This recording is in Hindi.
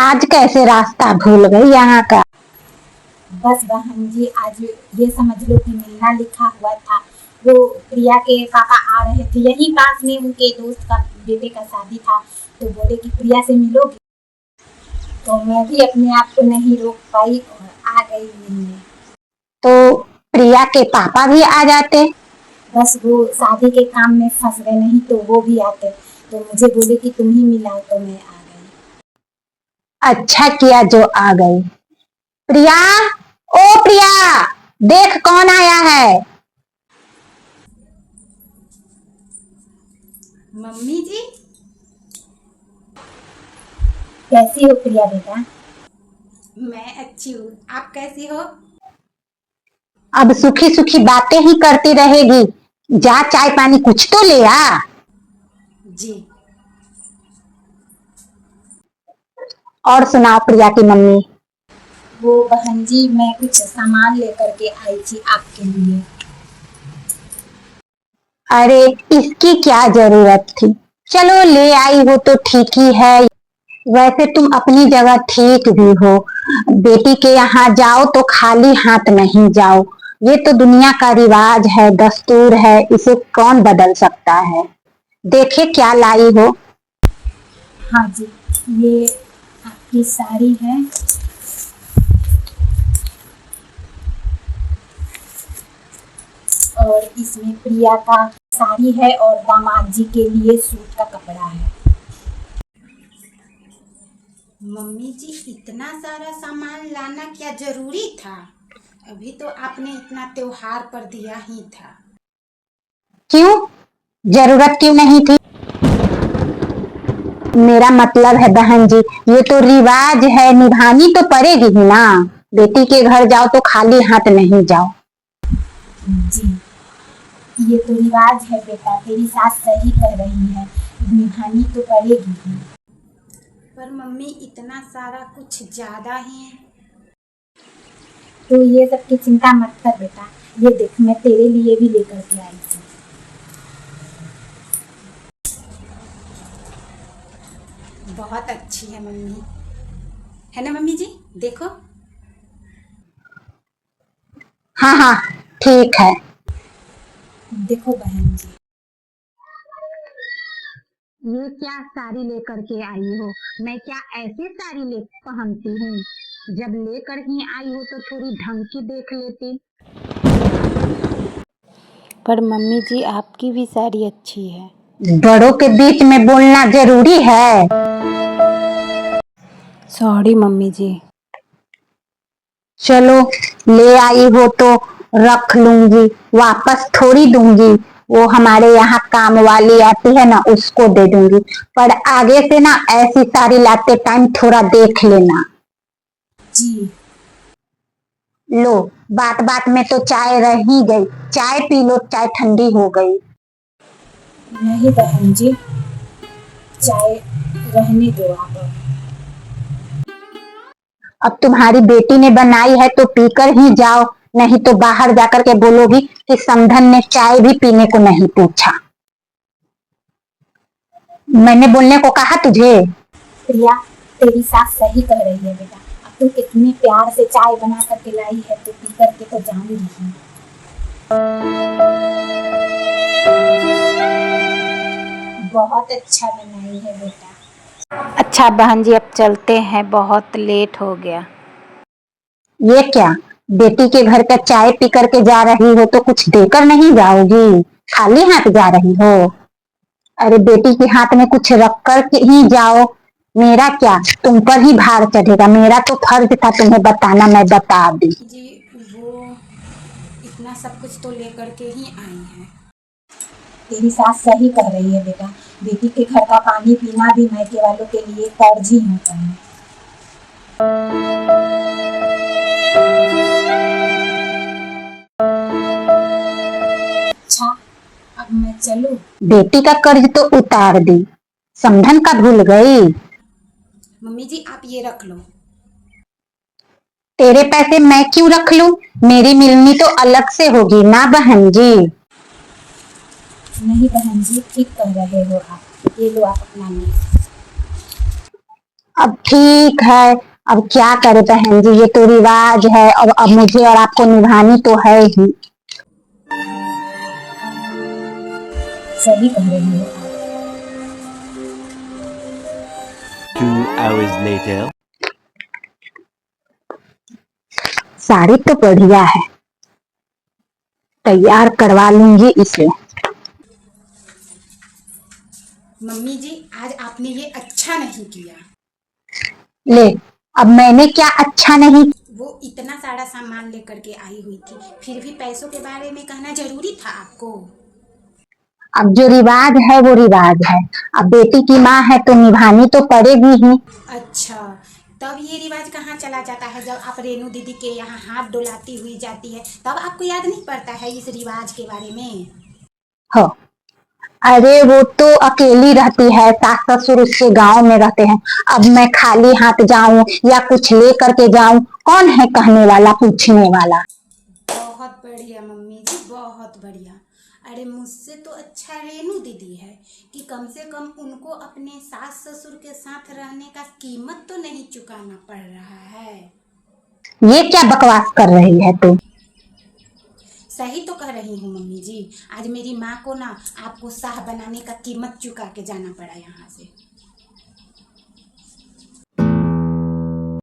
आज कैसे रास्ता भूल गई यहाँ का। बस बहन जी, आज ये समझ लो कि मिलना लिखा हुआ था। वो प्रिया के पापा आ रहे थे, यहीं पास में उनके दोस्त का बेटे का शादी था, तो बोले कि प्रिया से मिलोगी। तो मैं भी अपने आप को नहीं रोक पाई और आ गई मिलने। तो प्रिया के पापा भी आ जाते। बस वो शादी के काम में फंस गए, नहीं तो वो भी आते। तो मुझे बोले कि तुम ही मिलाओ, तो मैं आ गई। अच्छा किया जो आ गई। प्रिया, ओ प्रिया, देख कौन आया है। मम्मी जी, कैसी हो प्रिया बेटा? मैं अच्छी हूँ, आप कैसी हो? अब सुखी सुखी बातें ही करती रहेगी। जा चाय पानी कुछ तो ले आ। जी। और सुनाओ प्रिया की मम्मी। वो बहन जी, मैं कुछ सामान लेकर के आई थी आपके लिए। अरे इसकी क्या जरूरत थी। चलो ले आई हो तो ठीक ही है। वैसे तुम अपनी जगह ठीक भी हो। बेटी के यहाँ जाओ तो खाली हाथ नहीं जाओ। ये तो दुनिया का रिवाज है, दस्तूर है, इसे कौन बदल सकता है। देखे क्या लाई हो। हाँ जी, ये आपकी साड़ी है और इसमें प्रिया का साड़ी है और दामाद जी के लिए सूट का कपड़ा है। मम्मी जी, इतना सारा सामान लाना क्या जरूरी था? अभी तो आपने इतना त्योहार पर दिया ही था। क्यों जरूरत क्यों नहीं थी। मेरा मतलब है बहन जी, ये तो रिवाज है, निभानी तो पड़ेगी ही ना। बेटी के घर जाओ तो खाली हाथ नहीं जाओ। जी, ये तो रिवाज है बेटा, तेरी सास सही कह रही है, निभानी तो पड़ेगी ही। पर मम्मी, इतना सारा कुछ ज्यादा ही। तो ये सब की चिंता मत कर बेटा, ये देख मैं तेरे लिए भी लेकर के आई थी। बहुत अच्छी है मम्मी, है ना मम्मी जी? देखो। हाँ हाँ ठीक है। देखो बहन जी, ये क्या साड़ी लेकर के आई हो। मैं क्या ऐसी साड़ी ले पहनती हूँ। जब लेकर ही आई हो तो थोड़ी ढंग की देख लेती। पर मम्मी जी, आपकी भी साड़ी अच्छी है। बड़ों के बीच में बोलना जरूरी है। सॉरी मम्मी जी। चलो ले आई हो तो रख लूंगी, वापस थोड़ी दूंगी। वो हमारे यहाँ काम वाली आती है ना, उसको दे दूंगी। पर आगे से ना ऐसी साड़ी लाते टाइम थोड़ा देख लेना। जी। लो, बात बात में तो चाय रह ही गई। चाय पी लो, चाय ठंडी हो गई। नहीं बहन जी, चाय रहने दो आप। अब तुम्हारी बेटी ने बनाई है तो पीकर ही जाओ, नहीं तो बाहर जाकर के बोलोगी कि समधन ने चाय भी पीने को नहीं पूछा। मैंने बोलने को कहा तुझे। प्रिया, तेरी सास सही कह रही है बेटा, अब तुम इतने प्यार से चाय बना करके लाई है तो पी करके तो जान लीजिए। बहुत अच्छा बनाई है बेटा। अच्छा बहन जी, अब चलते हैं, बहुत लेट हो गया। ये क्या, बेटी के घर का चाय पी करके जा रही हो तो कुछ देकर नहीं जाओगी। खाली हाथ जा रही हो। अरे बेटी के हाथ में कुछ रख कर के ही जाओ। मेरा क्या, तुम पर ही भार चढ़ेगा। मेरा तो फर्ज था तुम्हें बताना, मैं बता दी। जी, वो इतना सब कुछ तो लेकर के ही आई है। तेरी सास सही कह रही है बेटा, बेटी के घर का पानी पीना भी मायके वालों के लिए फर्ज ही होता है। अच्छा, अब मैं चलूं? बेटी का कर्ज तो उतार दी, समधन का भूल गई। मम्मी जी, आप ये रख लो। तेरे पैसे मैं क्यों रख लूं। मेरी मिलनी तो अलग से होगी ना बहन जी। नहीं बहन जी, ठीक कह रहे हो आप, ये लो आप अपना लिए। अब ठीक है, अब क्या करे बहन जी, ये तो रिवाज है। अब मुझे और आपको निभानी तो है ही। सही कह रही हो आप। 2 hours later. साड़ी तो बढ़िया है, तैयार करवा लूंगी इसे। मम्मी जी आज आपने ये अच्छा नहीं किया। ले, अब मैंने क्या अच्छा नहीं। वो इतना सारा सामान लेकर के आई हुई थी, फिर भी पैसों के बारे में कहना जरूरी था आपको। अब जो रिवाज है वो रिवाज है। अब बेटी की माँ है तो निभानी तो पड़ेगी ही। अच्छा, तब ये रिवाज कहाँ चला जाता है? जब आप रेनू दीदी के यहाँ हाथ डुलाती हुई जाती है तब आपको याद नहीं पड़ता है इस रिवाज के बारे में? हो, अरे वो तो अकेली रहती है, सास ससुर उसके गांव में रहते हैं। अब मैं खाली हाथ जाऊं या कुछ ले करके जाऊं, कौन है कहने वाला, पूछने वाला। बहुत बढ़िया मम्मी जी, बहुत बढ़िया। अरे मुझसे तो अच्छा रेनू दीदी है कि कम से कम उनको अपने सास ससुर के साथ रहने का कीमत तो नहीं चुकाना पड़ रहा है। ये क्या बकवास कर रही है तू? सही तो कह रही हूँ मम्मी जी, आज मेरी माँ को ना आपको शाह बनाने का कीमत चुका के जाना पड़ा यहाँ से।